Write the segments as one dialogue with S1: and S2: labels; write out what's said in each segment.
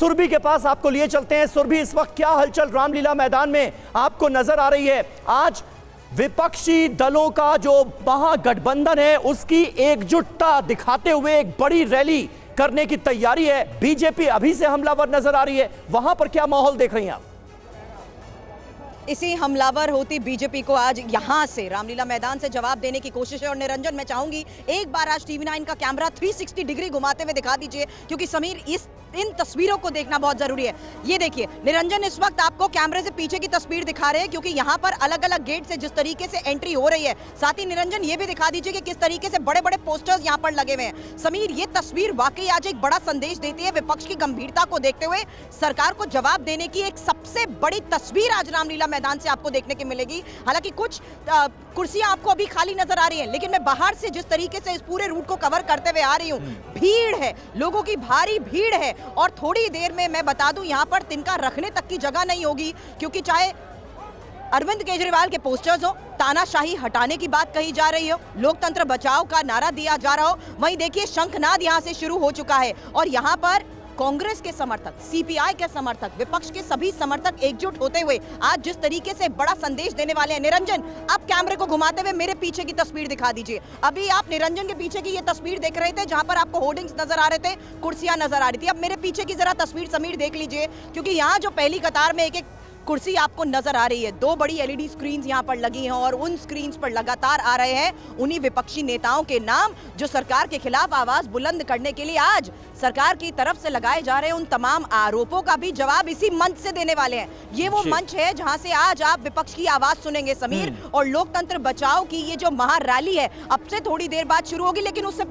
S1: सुरभि के पास आपको लिए चलते हैं। सुरभि, इस वक्त क्या हलचल रामलीला मैदान में आपको नजर आ रही है? आज विपक्षी दलों का जो महागठबंधन है उसकी एकजुटता दिखाते हुए एक बड़ी रैली करने की तैयारी है। बीजेपी अभी से हमलावर नजर आ रही है, वहां पर क्या माहौल देख रही हैं आप?
S2: इसी हमलावर होती बीजेपी को आज यहां से रामलीला मैदान से जवाब देने की कोशिश है। और निरंजन, मैं चाहूंगी एक बार आज टीवी 9 का कैमरा 360 डिग्री घुमाते हुए दिखा दीजिए, क्योंकि समीर इन तस्वीरों को देखना बहुत जरूरी है। ये देखिए निरंजन, इस वक्त आपको कैमरे से पीछे की तस्वीर दिखा रहे हैं, क्योंकि यहाँ पर अलग अलग गेट से जिस तरीके से एंट्री हो रही है, साथ ही निरंजन ये भी दिखा दीजिए कि किस तरीके से बड़े बड़े पोस्टर्स यहाँ पर लगे हुए हैं। समीर, ये तस्वीर वाकई आज एक बड़ा संदेश देती है। विपक्ष की गंभीरता को देखते हुए सरकार को जवाब देने की एक सबसे बड़ी तस्वीर आज रामलीला मैदान से आपको देखने की मिलेगी। हालांकि कुछ कुर्सियां आपको अभी खाली नजर आ रही हैं, लेकिन मैं बाहर से जिस तरीके से इस पूरे रूट को कवर करते हुए आ रही हूं, भीड़ है, लोगों की भारी भीड़ है। और थोड़ी देर में मैं बता दूं, यहां पर तिनका रखने तक की जगह नहीं होगी, क्योंकि चाहे अरविंद केजरीवाल के पोस्टर्स हो, तानाशाही हटाने की बात कही जा रही हो, लोकतंत्र बचाओ का नारा दिया जा रहा हो, वहीं देखिए शंखनाद यहां से शुरू हो चुका है। और यहां पर कांग्रेस के समर्थक, सीपीआई के समर्थक, विपक्ष के सभी समर्थक एकजुट होते हुए आज जिस तरीके से बड़ा संदेश देने वाले हैं। निरंजन, अब कैमरे को घुमाते हुए मेरे पीछे की तस्वीर दिखा दीजिए। अभी आप निरंजन के पीछे की ये तस्वीर देख रहे थे, जहां पर आपको होर्डिंग्स नजर आ रहे थे, कुर्सियां नजर आ रही थी। अब मेरे पीछे की जरा तस्वीर समीर देख लीजिए, क्योंकि यहाँ जो पहली कतार में एक एक कुर्सी आपको नजर आ रही है, 2 बड़ी एलईडी स्क्रीन्स यहां पर लगी हैं, और उन स्क्रीन्स पर लगातार आ रहे हैं उन्हीं विपक्षी नेताओं के नाम जो सरकार के खिलाफ आवाज बुलंद करने के लिए आज सरकार की तरफ से लगाए जा रहे हैं उन तमाम आरोपों का भी जवाब इसी मंच से देने वाले हैं। ये वो मंच है जहां से आज आप विपक्ष की आवाज सुनेंगे समीर। और लोकतंत्र बचाओ की ये जो महारैली है अब से थोड़ी देर बाद शुरू होगी, लेकिन उससे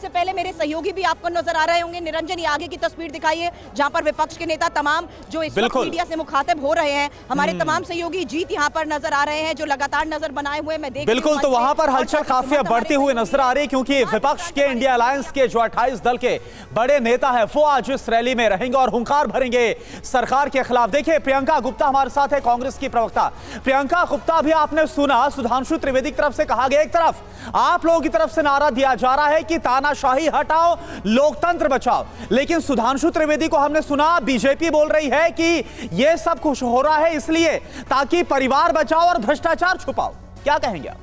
S2: पहले मेरे सहयोगी भी आपको नजर आ रहे होंगे। निरंजन, ये आगे की तस्वीर दिखाइए, जहां पर विपक्ष के नेता तमाम जो इस वक्त मीडिया से मुखातिब हो रहे हैं, हमारे तमाम सहयोगी जीत यहाँ पर नजर आ रहे हैं, जो लगातार नजर बनाए हुए मैं देख
S1: बिल्कुल। तो वहां पर हलचल काफी बढ़ते हुए नजर आ रही है, क्योंकि विपक्ष के इंडिया अलायंस के जो 28 दल के बड़े नेता है वो आज इस रैली में रहेंगे और हुंकार भरेंगे सरकार के खिलाफ। देखिए प्रियंका गुप्ता हमारे साथ है, कांग्रेस की प्रवक्ता। प्रियंका गुप्ता, भी आपने सुना सुधांशु त्रिवेदी की तरफ से कहा गया, एक तरफ आप लोगों की तरफ से नारा दिया जा रहा है कि तानाशाही हटाओ, लोकतंत्र बचाओ, लेकिन सुधांशु त्रिवेदी को हमने सुना बीजेपी बोल रही है कि यह सब कुछ हो रहा है इसलिए ताकि परिवार बचाओ और भ्रष्टाचार छुपाओ। क्या कहेंगे आप?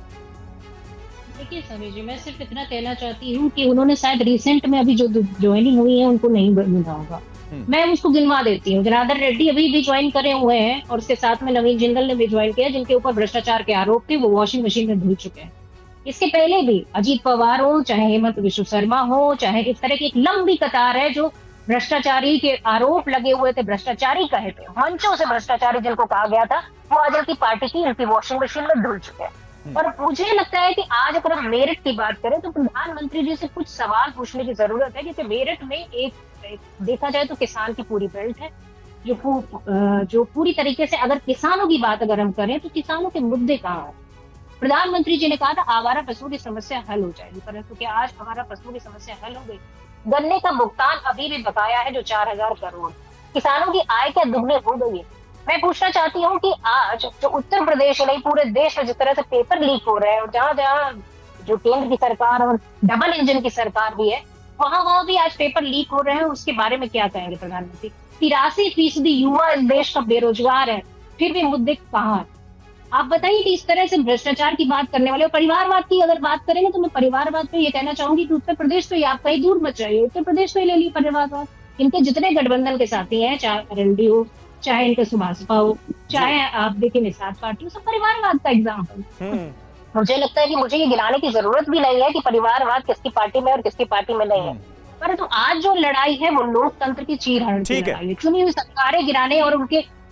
S3: देखिए समीर जी, मैं सिर्फ इतना कहना चाहती हूँ कि उन्होंने शायद रिसेंट में अभी जो ज्वाइनिंग हुई है उनको नहीं मिला होगा। मैं उसको गिनवा देती हूँ। जनार्दन रेड्डी अभी भी ज्वाइन करे हुए हैं, और उसके साथ में नवीन जिंदल ने भी ज्वाइन किया, जिनके ऊपर भ्रष्टाचार के आरोप थे, वो वॉशिंग मशीन में धुल चुके हैं। इसके पहले भी अजीत पवार हो, चाहे हेमंत विश्व शर्मा हो, चाहे इस तरह की एक लंबी कतार है जो भ्रष्टाचारी के आरोप लगे हुए थे, भ्रष्टाचारी कहे थे, मंचों से भ्रष्टाचारी जिनको कहा गया था, वो आज उनकी पार्टी की उनकी वॉशिंग मशीन में धुल चुके हैं। और मुझे लगता है कि आज अगर हम मेरठ की बात करें तो प्रधानमंत्री जी से कुछ सवाल पूछने की जरूरत है, क्योंकि मेरठ में एक देखा जाए तो किसान की पूरी बेल्ट है, जो पूरी तरीके से अगर किसानों की बात अगर हम करें तो किसानों के मुद्दे कहाँ है। प्रधानमंत्री जी ने कहा था आवारा पशुओं की समस्या हल हो जाएगी, परंतु क्या आज आवारा पशुओं की समस्या हल हो गई? गन्ने का भुगतान अभी भी बकाया है जो 4000 करोड़। किसानों की आय क्या दुगनी हो गई है? मैं पूछना चाहती हूँ कि आज जो उत्तर प्रदेश नहीं पूरे देश में जिस तरह से पेपर लीक हो रहे हैं, और जहाँ जहाँ जो केंद्र की सरकार और डबल इंजन की सरकार भी है, वहां भी आज पेपर लीक हो रहे हैं, उसके बारे में क्या कहेंगे प्रधानमंत्री? 83% युवा इस देश का बेरोजगार है, फिर भी मुद्दे कहाँ है? आप बताइए कि इस तरह से भ्रष्टाचार की बात करने वाले, और परिवारवाद की अगर बात करेंगे तो मैं परिवारवाद पे ये कहना चाहूंगी कि उत्तर प्रदेश तो आप कहीं दूर मत जाइए, उत्तर प्रदेश तो ले ली परिवारवाद। इनके जितने गठबंधन के साथी हैं, चाहे आरएलडी हो, चाहे इनके सुभाषपा हो, चाहे आप देखें निषाद पार्टी, सब परिवारवाद का एग्जाम्पल। मुझे लगता है कि मुझे ये गिनाने की जरूरत भी नहीं है कि परिवारवाद किसकी पार्टी में और किसकी पार्टी में नहीं है, परंतु आज जो लड़ाई है वो लोकतंत्र की चीरहरण की लड़ाई है। चुनी हुई सरकारें गिराने और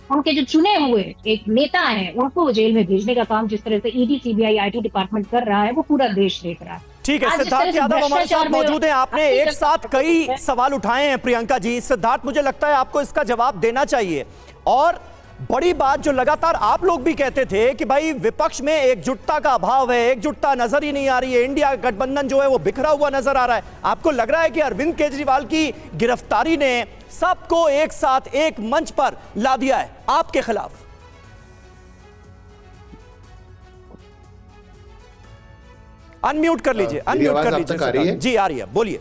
S3: उनके जो चुने हुए एक नेता हैं उनको जेल में भेजने का काम जिस तरह से ईडी, सीबीआई, आईटी डिपार्टमेंट कर रहा है, वो पूरा देश देख रहा है।
S1: ठीक है, सिद्धार्थ यादव हमारे साथ मौजूद हैं। आपने एक साथ कई सवाल उठाए हैं प्रियंका जी। सिद्धार्थ, मुझे लगता है आपको इसका जवाब देना चाहिए। और बड़ी बात जो लगातार आप लोग भी कहते थे कि भाई विपक्ष में एकजुटता का अभाव है, एकजुटता नजर ही नहीं आ रही है, इंडिया गठबंधन जो है वो बिखरा हुआ नजर आ रहा है। आपको लग रहा है कि अरविंद केजरीवाल की गिरफ्तारी ने सबको एक साथ एक मंच पर ला दिया है आपके खिलाफ? अनम्यूट कर लीजिए, अनम्यूट कर लीजिए। जी आ रही है, बोलिए।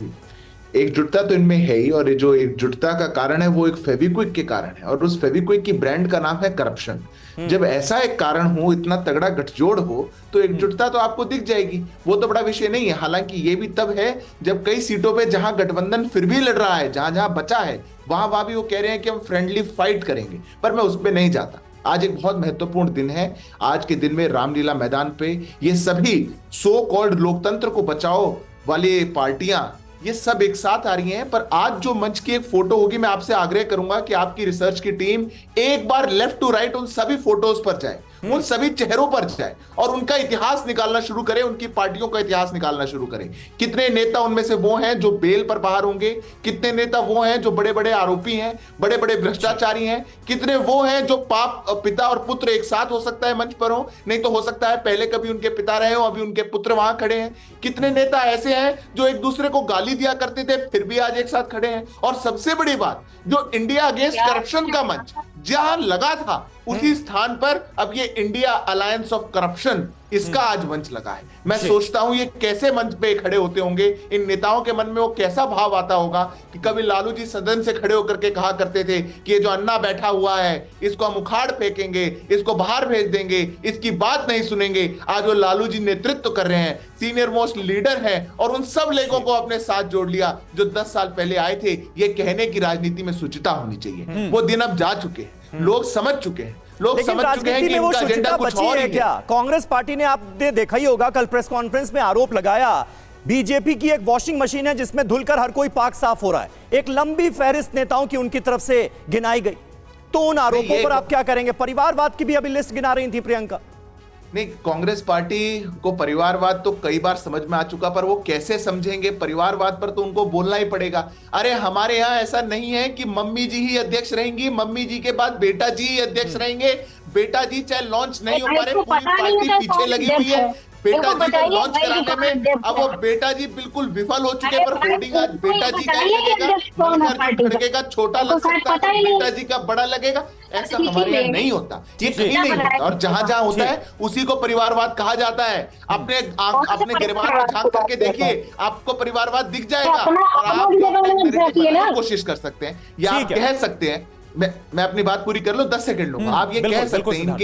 S4: एकजुटता तो इनमें है ही, और ये जो एकजुटता का कारण है वो एक फेविक्विक के कारण है, और उस फेविक्विक की ब्रांड का नाम है करप्शन। जब ऐसा एक कारण हो, इतना तगड़ा गठजोड़ हो, तो एकजुटता तो आपको दिख जाएगी। वो तो बड़ा विषय नहीं है। हालांकि ये भी तब है जब कई सीटों पे जहां गठबंधन फिर भी लड़ रहा है, जहां जहां बचा है, वहां भी वो कह रहे हैं कि हम फ्रेंडली फाइट करेंगे। पर मैं उस पर नहीं जाता। आज एक बहुत महत्वपूर्ण दिन है। आज के दिन में रामलीला मैदान पे ये सभी सो कॉल्ड लोकतंत्र को बचाओ वाली पार्टियां, ये सब एक साथ आ रही हैं। पर आज जो मंच की एक फोटो होगी, मैं आपसे आग्रह करूंगा कि आपकी रिसर्च की टीम एक बार लेफ्ट टू राइट उन सभी फोटोज पर जाए, उन सभी चेहरों पर जाए और उनका इतिहास निकालना शुरू करें, उनकी पार्टियों का इतिहास निकालना शुरू करें। कितने नेता उनमें से वो हैं जो बेल पर बाहर होंगे, कितने नेता वो हैं जो बड़े बड़े आरोपी हैं, बड़े बड़े भ्रष्टाचारी हैं, कितने वो हैं जो पिता और पुत्र एक साथ हो सकता है मंच पर हो, नहीं तो हो सकता है पहले कभी उनके पिता रहे हो, अभी उनके पुत्र वहां खड़े हैं। कितने नेता ऐसे हैं जो एक दूसरे को गाली दिया करते थे फिर भी आज एक साथ खड़े हैं। और सबसे बड़ी बात, जो इंडिया अगेंस्ट करप्शन का मंच जहां लगा था, उसी स्थान पर अब ये इंडिया अलायंस ऑफ करप्शन, इसका आज मंच लगा है। मैं सोचता हूं ये कैसे मंच पे खड़े होते होंगे, इन नेताओं के मन में वो कैसा भाव आता होगा कि कभी लालू जी सदन से खड़े होकर के कहा करते थे कि ये जो अन्ना बैठा हुआ है इसको हम उखाड़ फेंकेंगे, इसको बाहर भेज देंगे, इसकी बात नहीं सुनेंगे। आज वो लालू जी नेतृत्व कर रहे हैं, सीनियर मोस्ट लीडर हैं, और उन सब लोगों को अपने साथ जोड़ लिया जो 10 साल पहले आए थे। ये कहने की राजनीति में शुचिता होनी चाहिए। वो दिन अब जा चुके हैं, लोग समझ चुके हैं, लोग समझ चुके हैं कि इनका एजेंडा कुछ और है।
S5: क्या कांग्रेस पार्टी ने, आपने देखा ही होगा, कल प्रेस कॉन्फ्रेंस में आरोप लगाया बीजेपी की एक वॉशिंग मशीन है जिसमें धुलकर हर कोई पाक साफ हो रहा है। एक लंबी फहरिस्त नेताओं की उनकी तरफ से गिनाई गई, तो उन आरोपों पर आप क्या करेंगे? परिवारवाद की भी अभी लिस्ट गिना रही थी प्रियंका।
S4: नहीं, कांग्रेस पार्टी को परिवारवाद तो कई बार समझ में आ चुका, पर वो कैसे समझेंगे? परिवारवाद पर तो उनको बोलना ही पड़ेगा। अरे हमारे यहाँ ऐसा नहीं है कि मम्मी जी ही अध्यक्ष रहेंगी, मम्मी जी के बाद बेटा जी ही अध्यक्ष रहेंगे। बेटा जी चाहे लॉन्च नहीं हो पा रहे, पूरी पार्टी पीछे लगी हुई है बेटा जी को लॉन्च कराने में। अब वो बेटा जी बिल्कुल विफल हो चुके, पर होर्डिंग आज बेटा जी का लगेगा, खड़गे का छोटा लग सकता है, बेटा जी का बड़ा लगेगा। ऐसा हमारे यहाँ नहीं होता, ये कहीं नहीं होता। और जहां जहां होता है उसी को परिवारवाद कहा जाता है। अपने गिरबान में झांक करके देखिए, आपको परिवारवाद दिख जाएगा और आप कोशिश कर सकते हैं या आप कह सकते हैं। मैं अपनी बात पूरी कर लो, 10 सेकंड लूंगा। आप ये कह सकते हैं,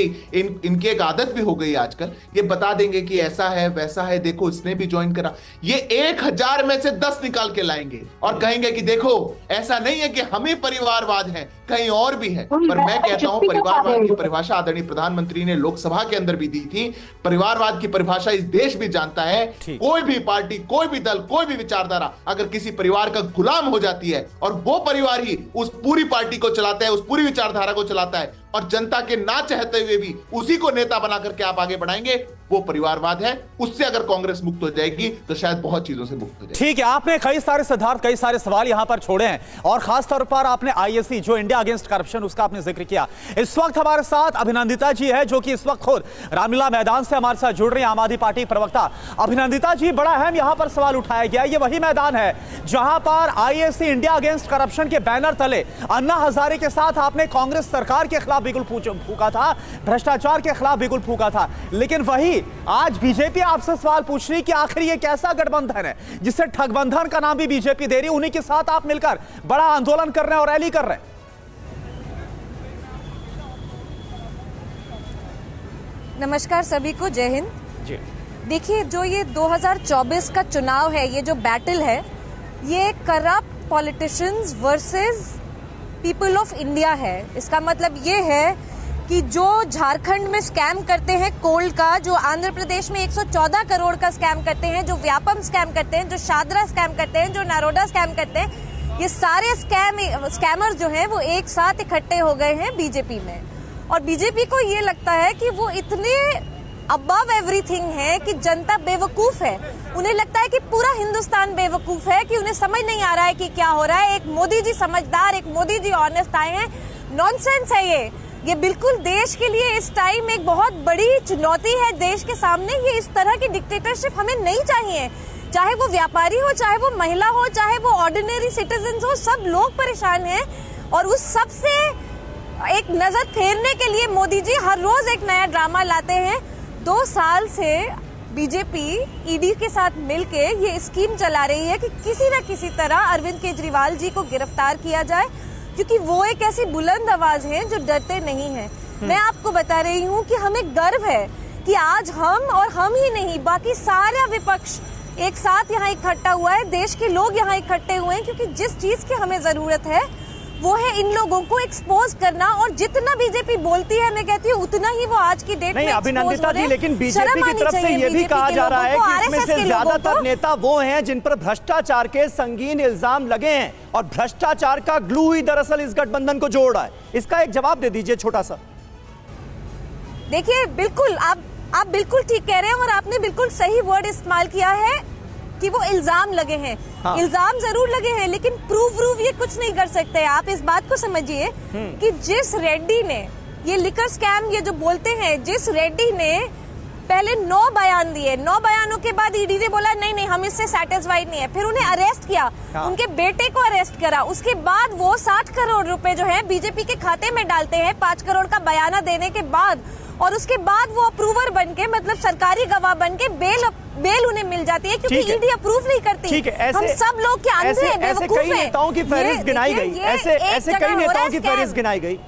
S4: इनकी एक आदत भी हो गई आजकल, ये बता देंगे कि ऐसा है वैसा है, देखो इसने भी ज्वाइन करा। ये 1000 में से 10 निकाल के लाएंगे और कहेंगे कि देखो ऐसा नहीं है कि हम ही परिवारवाद हैं, कहीं और भी है। पर मैं कहता हूं परिवारवाद की परिभाषा आदरणीय प्रधानमंत्री ने लोकसभा के अंदर भी दी थी। परिवारवाद की परिभाषा इस देश भी जानता है। कोई भी पार्टी, कोई भी दल, कोई भी विचारधारा अगर किसी परिवार का गुलाम हो जाती है और वो परिवार ही उस पूरी पार्टी को चलाता है, उस पूरी विचारधारा को चलाता है, और जनता के ना चाहते हुए भी उसी को नेता बना करके आप आगे बढ़ाएंगे, वो परिवारवाद है। उससे अगर कांग्रेस मुक्त हो जाएगी तो शायद बहुत चीजों से मुक्त हो जाएगी।
S1: ठीक है, आपने कई सारे सिद्धांत, कई सारे सवाल यहां पर छोड़े हैं, और खास तौर पर आपने आईएससी जो इंडिया अगेंस्ट करप्शन, उसका आपने जिक्र किया। इस वक्त हमारे साथ अभिनंदिता जी है, जो कि इस वक्त खुद रामलीला मैदान से हमारे साथ जुड़ रही हैं, आम आदमी पार्टी प्रवक्ता। अभिनंदिता जी, बड़ा अहम यहां पर सवाल उठाया गया। ये वही मैदान है जहां पर आईएससी इंडिया अगेंस्ट करप्शन के बैनर तले अन्ना हजारे के साथ आपने कांग्रेस सरकार के खिलाफ बिगुल फूका था, भ्रष्टाचार के खिलाफ बिगुल फूका था। लेकिन वही आज बीजेपी आपसे सवाल पूछ रही कि आखिर ये कैसा गठबंधन है जिससे ठगबंधन का नाम भी बीजेपी दे रही, उन्हीं के साथ आप मिलकर बड़ा आंदोलन कर रहे हैं और रैली कर रहे हैं।
S6: नमस्कार सभी को, जय हिंद जी। देखिए, जो ये 2024 का चुनाव है, ये जो बैटल है, ये corrupt politicians versus people of India है। इसका मतलब ये है कि जो झारखंड में स्कैम करते हैं कोल का, जो आंध्र प्रदेश में 114 करोड़ का स्कैम करते हैं, जो व्यापम स्कैम करते हैं, जो शादरा स्कैम करते हैं, जो नारोडा स्कैम करते हैं, ये सारे स्कैमर्स जो हैं वो एक साथ इकट्ठे हो गए हैं बीजेपी में। और बीजेपी को ये लगता है कि वो इतने अबव एवरीथिंग है कि जनता बेवकूफ है। उन्हें लगता है कि पूरा हिंदुस्तान बेवकूफ है, कि उन्हें समझ नहीं आ रहा है कि क्या हो रहा है। एक मोदी जी समझदार, एक मोदी जी ऑनेस्ट आए हैं। नॉनसेंस है ये बिल्कुल देश के लिए इस टाइम एक बहुत बड़ी चुनौती है देश के सामने। ये इस तरह की डिक्टेटरशिप हमें नहीं चाहिए। चाहे वो व्यापारी हो, चाहे वो महिला हो, चाहे वो ऑर्डिनरी सिटीजन हो, सब लोग परेशान हैं। और उस सब से एक नजर फेरने के लिए मोदी जी हर रोज एक नया ड्रामा लाते हैं। 2 साल से बीजेपी ईडी के साथ मिलके ये स्कीम चला रही है कि किसी न किसी तरह अरविंद केजरीवाल जी को गिरफ्तार किया जाए, क्योंकि वो एक ऐसी बुलंद आवाज है जो डरते नहीं है। मैं आपको बता रही हूँ कि हमें गर्व है कि आज हम, और हम ही नहीं बाकी सारा विपक्ष एक साथ यहाँ इकट्ठा हुआ है, देश के लोग यहाँ इकट्ठे हुए हैं, क्योंकि जिस चीज की हमें जरूरत है वो है इन लोगों को एक्सपोज करना। और जितना बीजेपी बोलती है, मैं कहती हूँ उतना ही वो आज की डेट में
S5: नहीं अभिनंदिता जी, लेकिन बीजेपी की तरफ से ये भी कहा जा रहा है कि इसमें से ज्यादातर नेता वो हैं जिन पर भ्रष्टाचार के संगीन इल्जाम लगे हैं, और भ्रष्टाचार का ग्लू ही दरअसल इस गठबंधन को जोड़ रहा है। इसका एक जवाब दे दीजिए छोटा सा।
S6: देखिए, बिल्कुल आप बिल्कुल ठीक कह रहे हैं, और आपने बिल्कुल सही वर्ड इस्तेमाल किया है कि वो इल्जाम लगे हैं। हाँ। इल्जाम जरूर लगे हैं, लेकिन प्रूफ ये कुछ नहीं कर सकते। आप इस बात को समझिए कि जिस रेड्डी ने ये लिकर स्कैम ये जो बोलते हैं, जिस रेड्डी ने पहले 9 बयान दिए, 9 बयानों के बाद ईडी ने बोला नहीं हम इससे सेटिस्फाइड नहीं है, फिर उन्हें अरेस्ट किया। हाँ। उनके बेटे को अरेस्ट करा, उसके बाद वो 60 करोड़ रुपए जो है बीजेपी के खाते में डालते हैं 5 करोड़ का बयाना देने के बाद, और उसके बाद वो अप्रूवर बनके, मतलब सरकारी गवाह बनके बेल उन्हें मिल जाती है, क्योंकि ईडी अप्रूव नहीं करती।
S5: ठीक है, ऐसे
S6: हम सब लोग के अंधे
S5: ऐसे कई नेताओं की फहरिस्त गिनाई गई, ऐसे कई नेताओं की फहरिस्त गिनाई गई।